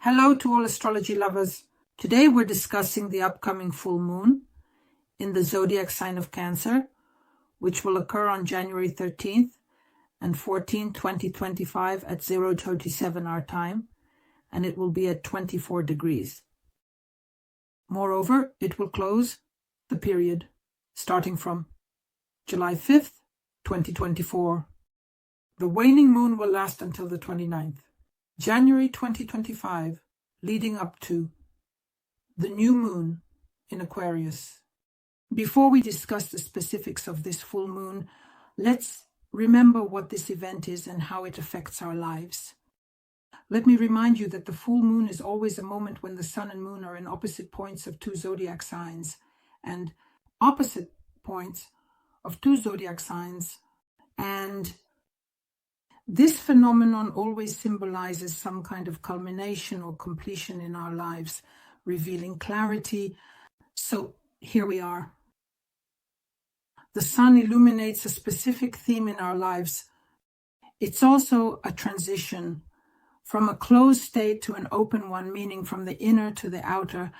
Hello to all astrology lovers. Today we're discussing the upcoming full moon in the zodiac sign of Cancer, which will occur on January 13th and 14th, 2025 at 0:37 our time, and it will be at 24 degrees. Moreover, it will close the period starting from July 5th, 2024. The waning moon will last until the 29th. January 2025, leading up to the new moon in Aquarius. Before we discuss the specifics of this full moon, let's remember what this event is and how it affects our lives. Let me remind you that the full moon is always a moment when the sun and moon are in opposite points of two zodiac signs, and opposite points of two zodiac signs, and this phenomenon always symbolizes some kind of culmination or completion in our lives, revealing clarity. So here we are. The sun illuminates a specific theme in our lives. It's also a transition from a closed state to an open one, meaning from the inner to the outer.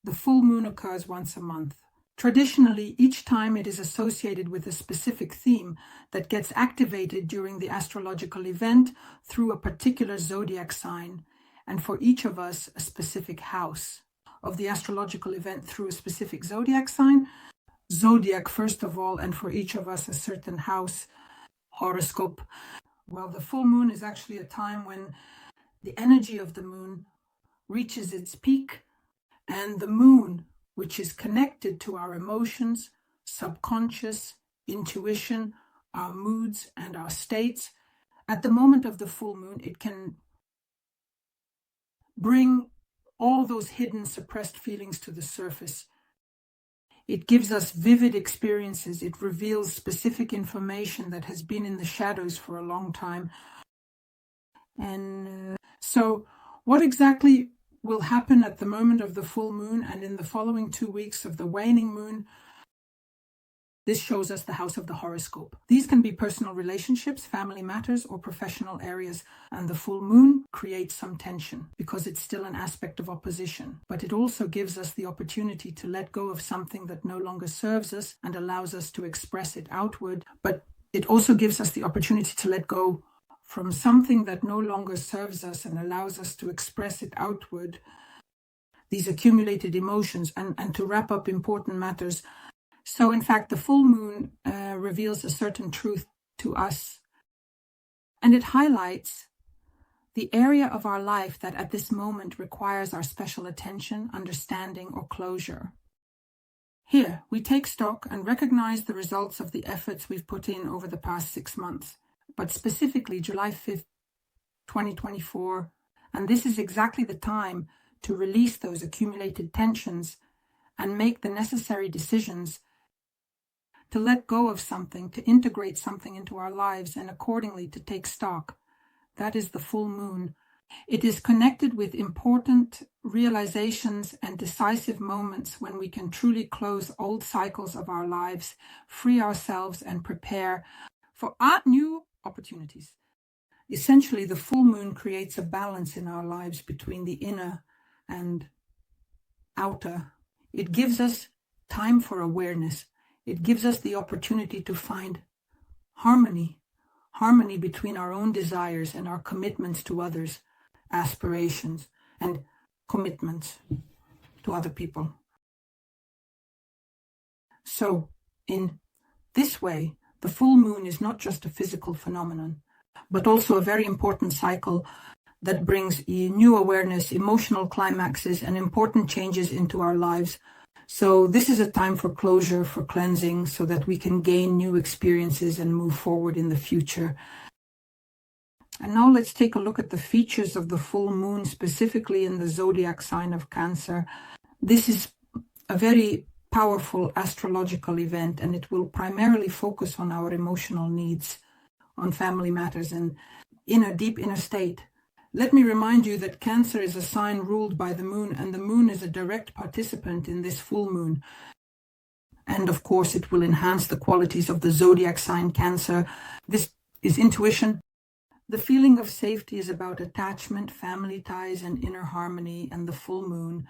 The full moon occurs once a month. Traditionally, each time it is associated with a specific theme that gets activated during the astrological event through a particular zodiac sign, and for each of us, a specific house of the astrological event through a specific zodiac sign. Zodiac, first of all, and for each of us, a certain house, horoscope. Well, the full moon is actually a time when the energy of the moon reaches its peak, and the moon, which is connected to our emotions, subconscious, intuition, our moods, and our states. At the moment of the full moon, it can bring all those hidden, suppressed feelings to the surface. It gives us vivid experiences. It reveals specific information that has been in the shadows for a long time. And so what exactly will happen at the moment of the full moon and in the following 2 weeks of the waning moon? This shows us the house of the horoscope. These can be personal relationships, family matters, or professional areas. And the full moon creates some tension because it's still an aspect of opposition. But it also gives us the opportunity to let go of something that no longer serves us and allows us to express it outward. But it also gives us the opportunity to let go from something that no longer serves us and allows us to express it outward, these accumulated emotions, and to wrap up important matters. So in fact, the full moon reveals a certain truth to us, and it highlights the area of our life that at this moment requires our special attention, understanding, or closure. Here, we take stock and recognize the results of the efforts we've put in over the past 6 months. But specifically July 5th, 2024, and this is exactly the time to release those accumulated tensions and make the necessary decisions to let go of something, to integrate something into our lives, and accordingly to take stock. That is the full moon. It is connected with important realizations and decisive moments when we can truly close old cycles of our lives, free ourselves, and prepare for our new opportunities. Essentially, the full moon creates a balance in our lives between the inner and outer. It gives us time for awareness. It gives us the opportunity to find harmony between our own desires and our commitments to others, aspirations, and commitments to other people. So, in this way, the full moon is not just a physical phenomenon, but also a very important cycle that brings new awareness, emotional climaxes, and important changes into our lives. So this is a time for closure, for cleansing, so that we can gain new experiences and move forward in the future. And now let's take a look at the features of the full moon, specifically in the zodiac sign of Cancer. This is a very powerful astrological event, and it will primarily focus on our emotional needs, on family matters, and deep inner state. Let me remind you that Cancer is a sign ruled by the moon, and the moon is a direct participant in this full moon. And of course, it will enhance the qualities of the zodiac sign Cancer. This is intuition, The feeling of safety is about attachment, family ties, and inner harmony, and the full moon.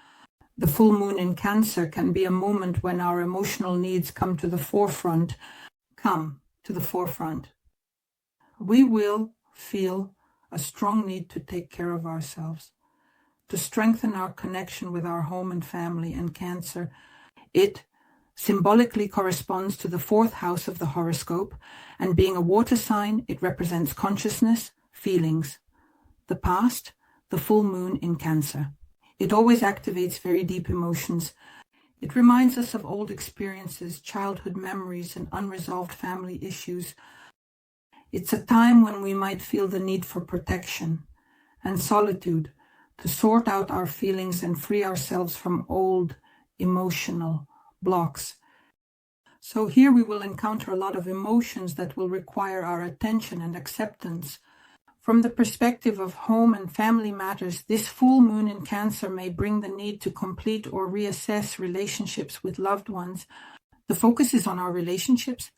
The full moon in Cancer can be a moment when our emotional needs come to the forefront. We will feel a strong need to take care of ourselves, to strengthen our connection with our home and family. And Cancer, it symbolically corresponds to the 4th house of the horoscope, and being a water sign, it represents consciousness, feelings, the past, the full moon in Cancer. It always activates very deep emotions. It reminds us of old experiences, childhood memories, and unresolved family issues. It's a time when we might feel the need for protection and solitude to sort out our feelings and free ourselves from old emotional blocks. So here we will encounter a lot of emotions that will require our attention and acceptance. From the perspective of home and family matters, this full moon in Cancer may bring the need to complete or reassess relationships with loved ones. The focus is on our relationships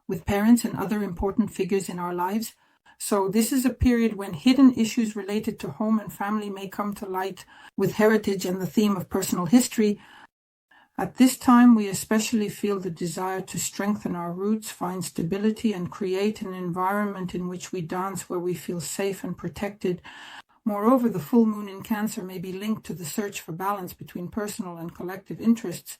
with parents and other important figures in our lives. So this is a period when hidden issues related to home and family may come to light, with heritage and the theme of personal history. At this time, we especially feel the desire to strengthen our roots, find stability, and create an environment in which we dance where we feel safe and protected. Moreover, the full moon in Cancer may be linked to the search for balance between personal and collective interests.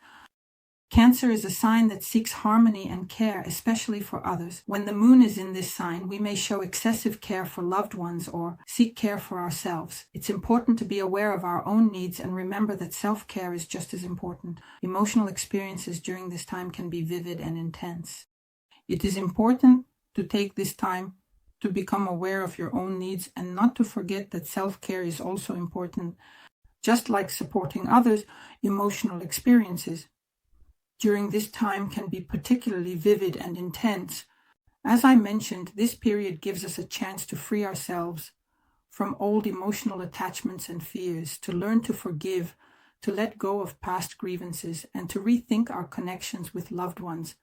Cancer is a sign that seeks harmony and care, especially for others. When the moon is in this sign, we may show excessive care for loved ones or seek care for ourselves. It's important to be aware of our own needs and remember that self-care is just as important. Emotional experiences during this time can be vivid and intense. It is important to take this time to become aware of your own needs and not to forget that self-care is also important. Just like supporting others, emotional experiences during this time can be particularly vivid and intense. As I mentioned, this period gives us a chance to free ourselves from old emotional attachments and fears, to learn to forgive, to let go of past grievances, and to rethink our connections with loved ones.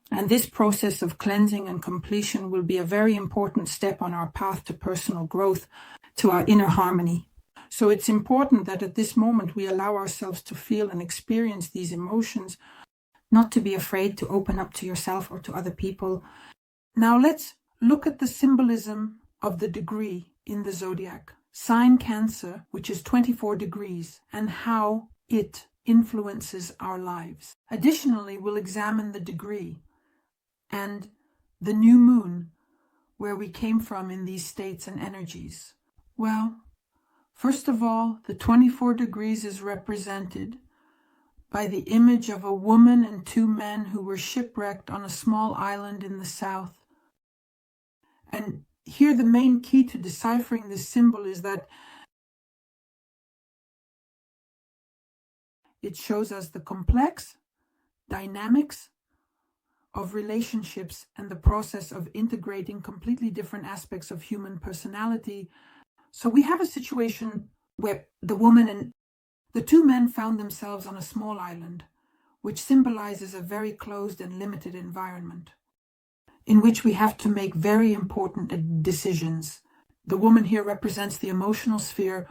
And this process of cleansing and completion will be a very important step on our path to personal growth, to our inner harmony. So it's important that at this moment we allow ourselves to feel and experience these emotions, not to be afraid to open up to yourself or to other people. Now let's look at the symbolism of the degree in the zodiac. Sign Cancer, which is 24 degrees, and how it influences our lives. Additionally, we'll examine the degree and the new moon, where we came from in these states and energies. Well, first of all, the 24 degrees is represented by the image of a woman and 2 men who were shipwrecked on a small island in the south. And here the main key to deciphering this symbol is that it shows us the complex dynamics of relationships and the process of integrating completely different aspects of human personality. So we have a situation where the woman and the 2 men found themselves on a small island, which symbolizes a very closed and limited environment, in which we have to make very important decisions. The woman here represents the emotional sphere.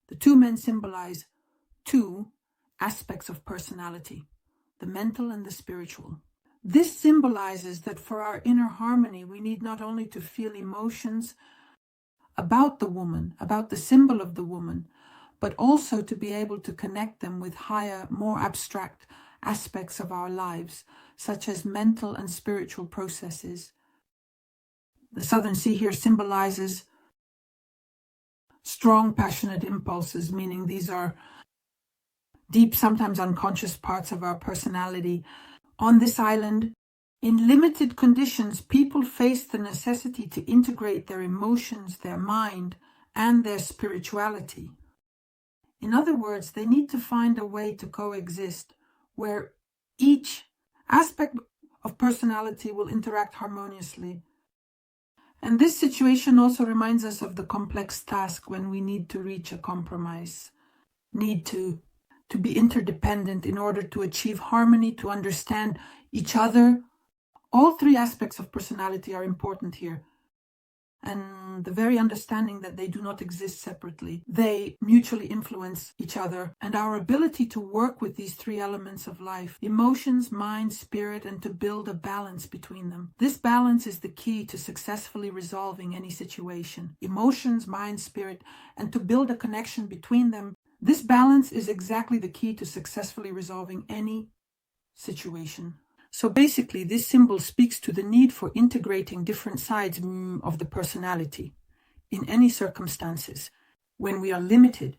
The 2 men symbolize 2 aspects of personality, the mental and the spiritual. This symbolizes that for our inner harmony, we need not only to feel emotions about the woman, about the symbol of the woman, but also to be able to connect them with higher, more abstract aspects of our lives, such as mental and spiritual processes. The Southern Sea here symbolizes strong, passionate impulses, meaning these are deep, sometimes unconscious parts of our personality. On this island, in limited conditions, people face the necessity to integrate their emotions, their mind, and their spirituality. In other words, they need to find a way to coexist where each aspect of personality will interact harmoniously. And this situation also reminds us of the complex task when we need to reach a compromise, need to be interdependent in order to achieve harmony, to understand each other. All 3 aspects of personality are important here. and the very understanding that they do not exist separately. They mutually influence each other, and our ability to work with these three elements of life, emotions, mind, spirit, and to build a balance between them. This balance is the key to successfully resolving any situation. Emotions, mind, spirit, and to build a connection between them. This balance is exactly the key to successfully resolving any situation. So basically, this symbol speaks to the need for integrating different sides of the personality in any circumstances when we are limited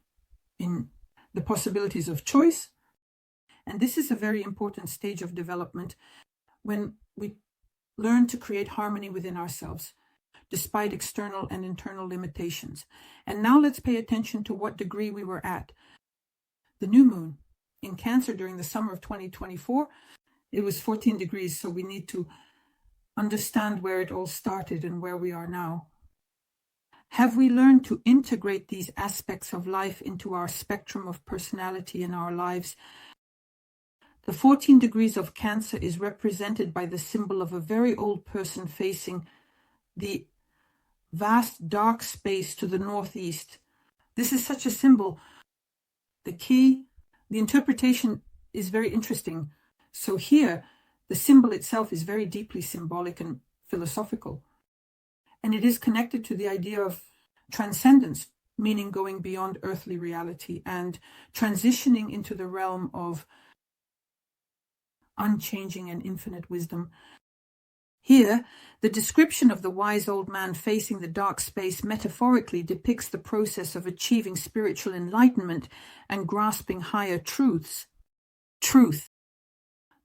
in the possibilities of choice. And this is a very important stage of development when we learn to create harmony within ourselves, despite external and internal limitations. And now let's pay attention to what degree we were at. The new moon in Cancer during the summer of 2024, it was 14 degrees, so we need to understand where it all started and where we are now. Have we learned to integrate these aspects of life into our spectrum of personality in our lives? The 14 degrees of Cancer is represented by the symbol of a very old person facing the vast dark space to the northeast. This is such a symbol. The interpretation is very interesting. So here, the symbol itself is very deeply symbolic and philosophical. And it is connected to the idea of transcendence, meaning going beyond earthly reality and transitioning into the realm of unchanging and infinite wisdom. Here, the description of the wise old man facing the dark space metaphorically depicts the process of achieving spiritual enlightenment and grasping higher truths. Truth.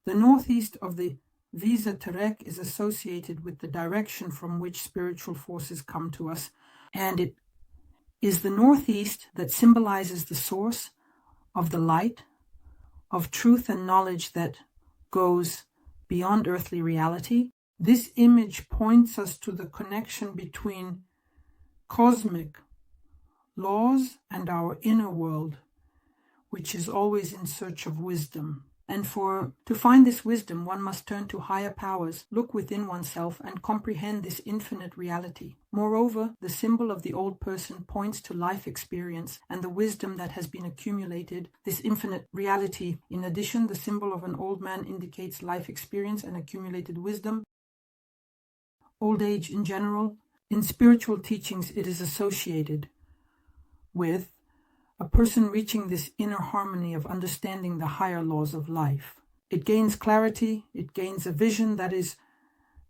The northeast of the Visa Terek is associated with the direction from which spiritual forces come to us, and it is the northeast that symbolizes the source of the light, of truth and knowledge that goes beyond earthly reality. This image points us to the connection between cosmic laws and our inner world, which is always in search of wisdom. And to find this wisdom, one must turn to higher powers, look within oneself, and comprehend this infinite reality. Moreover, the symbol of the old person points to life experience and the wisdom that has been accumulated, this infinite reality. In addition, the symbol of an old man indicates life experience and accumulated wisdom. Old age in general, in spiritual teachings, it is associated with a person reaching this inner harmony of understanding the higher laws of life. It gains clarity, it gains a vision that is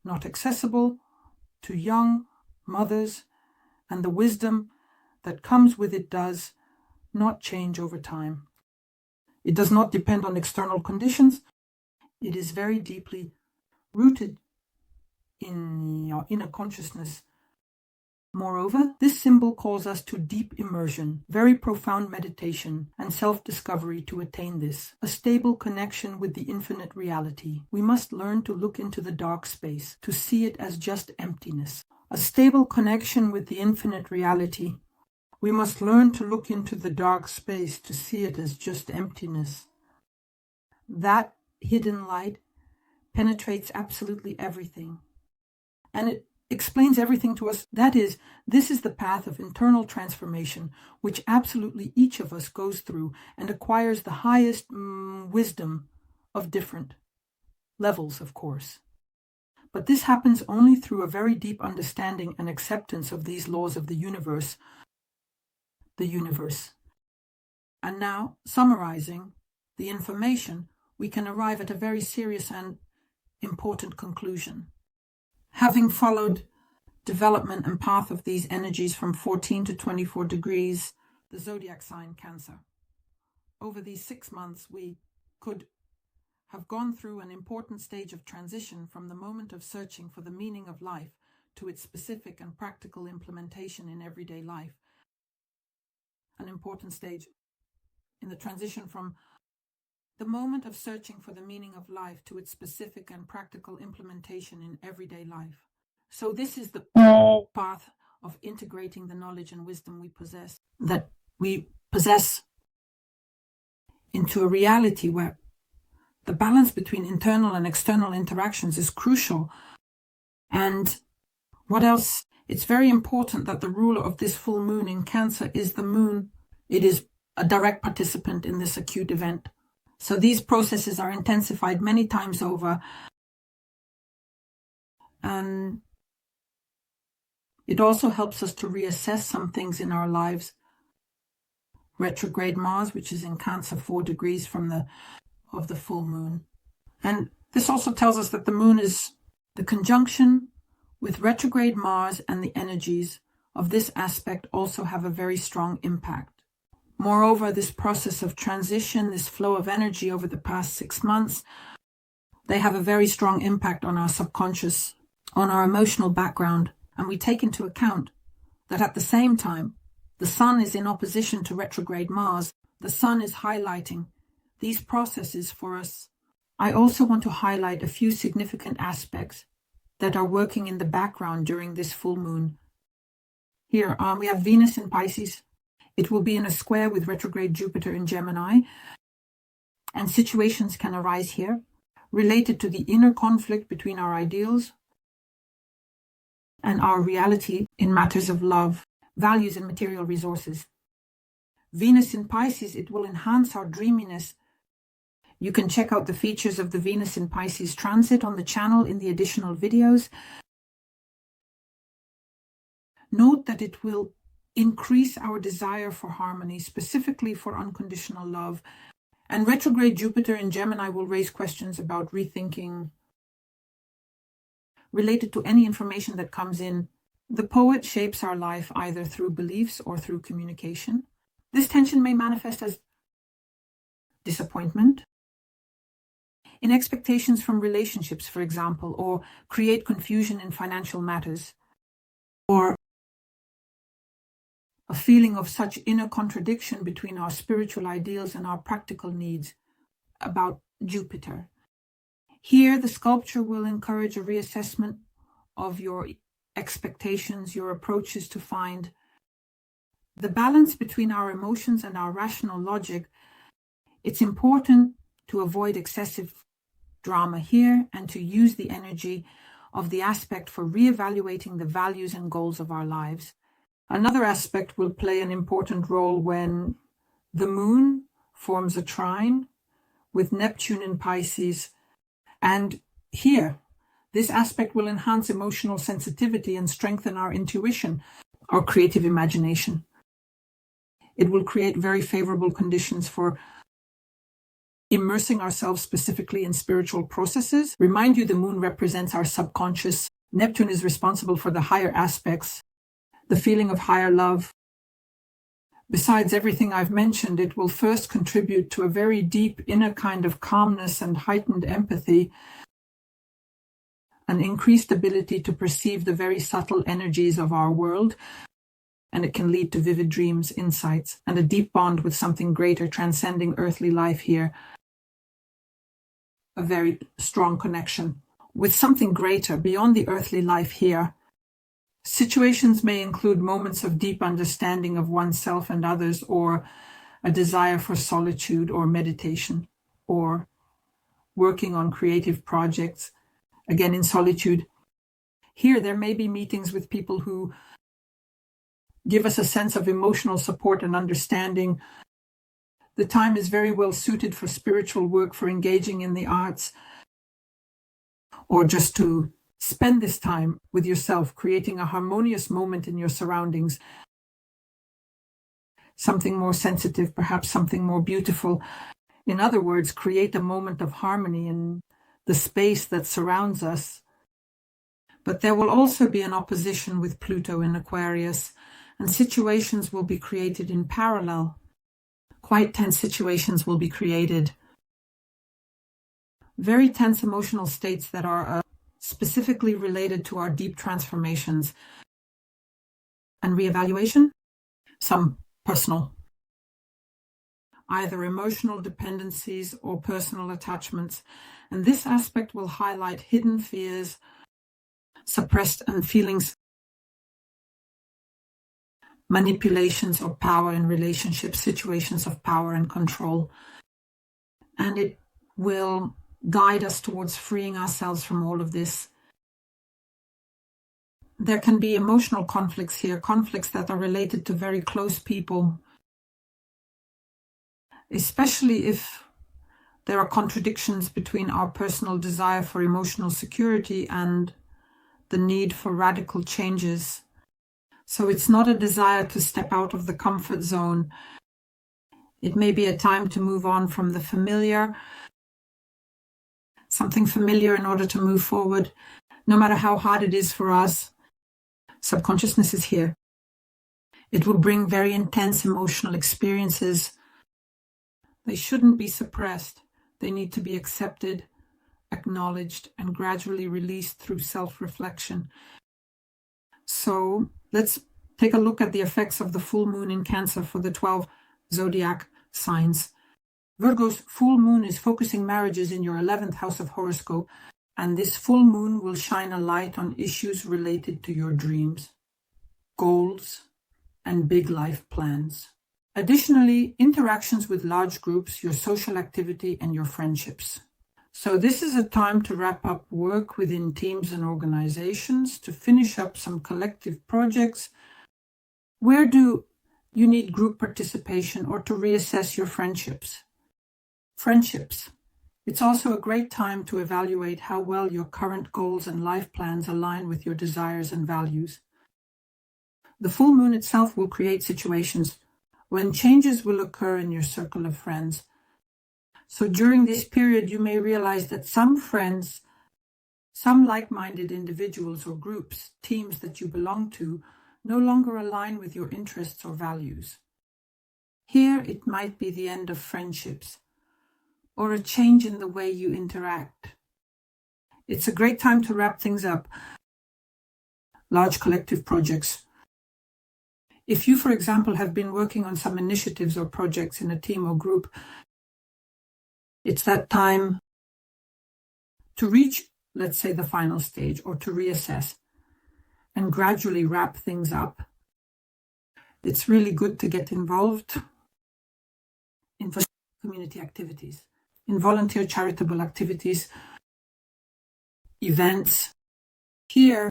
not accessible to young mothers, and the wisdom that comes with it does not change over time. It does not depend on external conditions. It is very deeply rooted in your inner consciousness. Moreover, this symbol calls us to deep immersion, very profound meditation, and self-discovery to attain this, a stable connection with the infinite reality. We must learn to look into the dark space, to see it as just emptiness. A stable connection with the infinite reality. We must learn to look into the dark space, to see it as just emptiness. That hidden light penetrates absolutely everything, and it explains everything to us. That is, this is the path of internal transformation, which absolutely each of us goes through and acquires the highest wisdom of different levels, of course. But this happens only through a very deep understanding and acceptance of these laws of the universe. And now, summarizing the information, we can arrive at a very serious and important conclusion. Having followed development and path of these energies from 14 to 24 degrees, the zodiac sign Cancer. Over these 6 months, we could have gone through an important stage of transition from the moment of searching for the meaning of life to its specific and practical implementation in everyday life. An important stage in the transition from the moment of searching for the meaning of life to its specific and practical implementation in everyday life. So this is the path of integrating the knowledge and wisdom we possess into a reality where the balance between internal and external interactions is crucial. And what else It's very important that the ruler of this full moon in Cancer is the moon. It is a direct participant in this acute event. So these processes are intensified many times over. And it also helps us to reassess some things in our lives. Retrograde Mars, which is in Cancer 4 degrees from the full moon. And this also tells us that the moon is the conjunction with retrograde Mars, and the energies of this aspect also have a very strong impact. Moreover, this process of transition, this flow of energy over the past 6 months, they have a very strong impact on our subconscious, on our emotional background. And we take into account that at the same time, the Sun is in opposition to retrograde Mars. The Sun is highlighting these processes for us. I also want to highlight a few significant aspects that are working in the background during this full moon. Here we have Venus in Pisces. It will be in a square with retrograde Jupiter in Gemini. And situations can arise here related to the inner conflict between our ideals and our reality in matters of love, values, and material resources. Venus in Pisces, it will enhance our dreaminess. You can check out the features of the Venus in Pisces transit on the channel in the additional videos. Note that it will increase our desire for harmony, specifically for unconditional love. And retrograde Jupiter in Gemini will raise questions about rethinking related to any information that comes in. The poet shapes our life either through beliefs or through communication. This tension may manifest as disappointment in expectations from relationships, for example, or create confusion in financial matters, or a feeling of such inner contradiction between our spiritual ideals and our practical needs about Jupiter. Here, the sculpture will encourage a reassessment of your expectations, your approaches to find the balance between our emotions and our rational logic. It's important to avoid excessive drama here and to use the energy of the aspect for reevaluating the values and goals of our lives. Another aspect will play an important role when the moon forms a trine with Neptune in Pisces. And here, this aspect will enhance emotional sensitivity and strengthen our intuition, our creative imagination. It will create very favorable conditions for immersing ourselves specifically in spiritual processes. Remind you, the moon represents our subconscious. Neptune is responsible for the higher aspects, the feeling of higher love. Besides everything I've mentioned, it will first contribute to a very deep inner kind of calmness and heightened empathy, an increased ability to perceive the very subtle energies of our world, and it can lead to vivid dreams, insights, and a deep bond with something greater, transcending earthly life here. A very strong connection with something greater beyond the earthly life here. Situations may include moments of deep understanding of oneself and others, or a desire for solitude or meditation, or working on creative projects, again in solitude. Here, there may be meetings with people who give us a sense of emotional support and understanding. The time is very well suited for spiritual work, for engaging in the arts, or just to spend this time with yourself, creating a harmonious moment in your surroundings. Something more sensitive, perhaps something more beautiful. In other words, create a moment of harmony in the space that surrounds us. But there will also be an opposition with Pluto in Aquarius, and situations will be created in parallel. Quite tense situations will be created. Very tense emotional states that are specifically related to our deep transformations and reevaluation. Some personal, either emotional dependencies or personal attachments. And this aspect will highlight hidden fears, suppressed feelings, manipulations or power in relationships, situations of power and control. And it will guide us towards freeing ourselves from all of this. There can be emotional conflicts here, conflicts that are related to very close people, especially if there are contradictions between our personal desire for emotional security and the need for radical changes. So it's not a desire to step out of the comfort zone. It may be a time to move on from the familiar, something familiar in order to move forward. No matter how hard it is for us, subconsciousness is here. It will bring very intense emotional experiences. They shouldn't be suppressed. They need to be accepted, acknowledged, and gradually released through self-reflection. So let's take a look at the effects of the full moon in Cancer for the 12 zodiac signs. Virgo's full moon is focusing marriages in your 11th house of horoscope, and this full moon will shine a light on issues related to your dreams, goals, and big life plans. Additionally, interactions with large groups, your social activity, and your friendships. So this is a time to wrap up work within teams and organizations, to finish up some collective projects. Where do you need group participation, or to reassess your friendships? Friendships. It's also a great time to evaluate how well your current goals and life plans align with your desires and values. The full moon itself will create situations when changes will occur in your circle of friends. So during this period, you may realize that some friends, some like-minded individuals or groups, teams that you belong to, no longer align with your interests or values. Here, it might be the end of friendships or a change in the way you interact. It's a great time to wrap things up. Large collective projects. If you, for example, have been working on some initiatives or projects in a team or group, it's that time to reach, let's say, the final stage, or to reassess and gradually wrap things up. It's really good to get involved in community activities, in volunteer charitable activities, events. Here,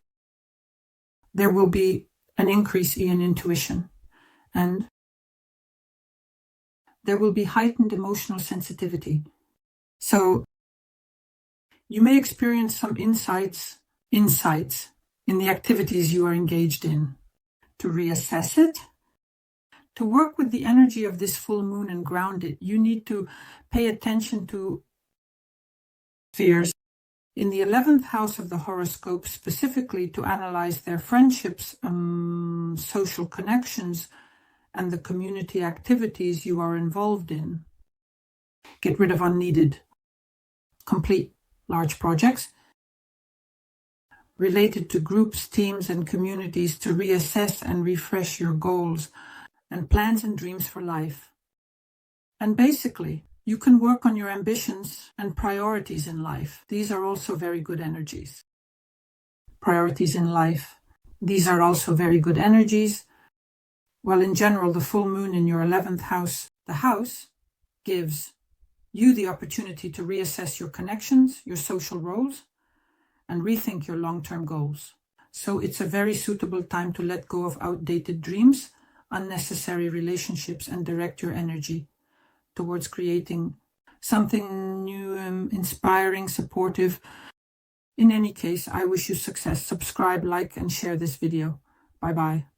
there will be an increase in intuition, and there will be heightened emotional sensitivity. So you may experience some insights in the activities you are engaged in. To reassess it, to work with the energy of this full moon and ground it, you need to pay attention to spheres in the 11th house of the horoscope, specifically to analyze their friendships, social connections, and the community activities you are involved in. Get rid of unneeded, complete large projects related to groups, teams, and communities, to reassess and refresh your goals and plans and dreams for life. And basically, you can work on your ambitions and priorities in life. These are also very good energies. Priorities in life. These are also very good energies. Well, in general, the full moon in your 11th house, the house, gives you the opportunity to reassess your connections, your social roles, and rethink your long-term goals. So it's a very suitable time to let go of outdated dreams, unnecessary relationships, and direct your energy towards creating something new, inspiring, supportive. In any case, I wish you success. Subscribe, like, and share this video. Bye-bye.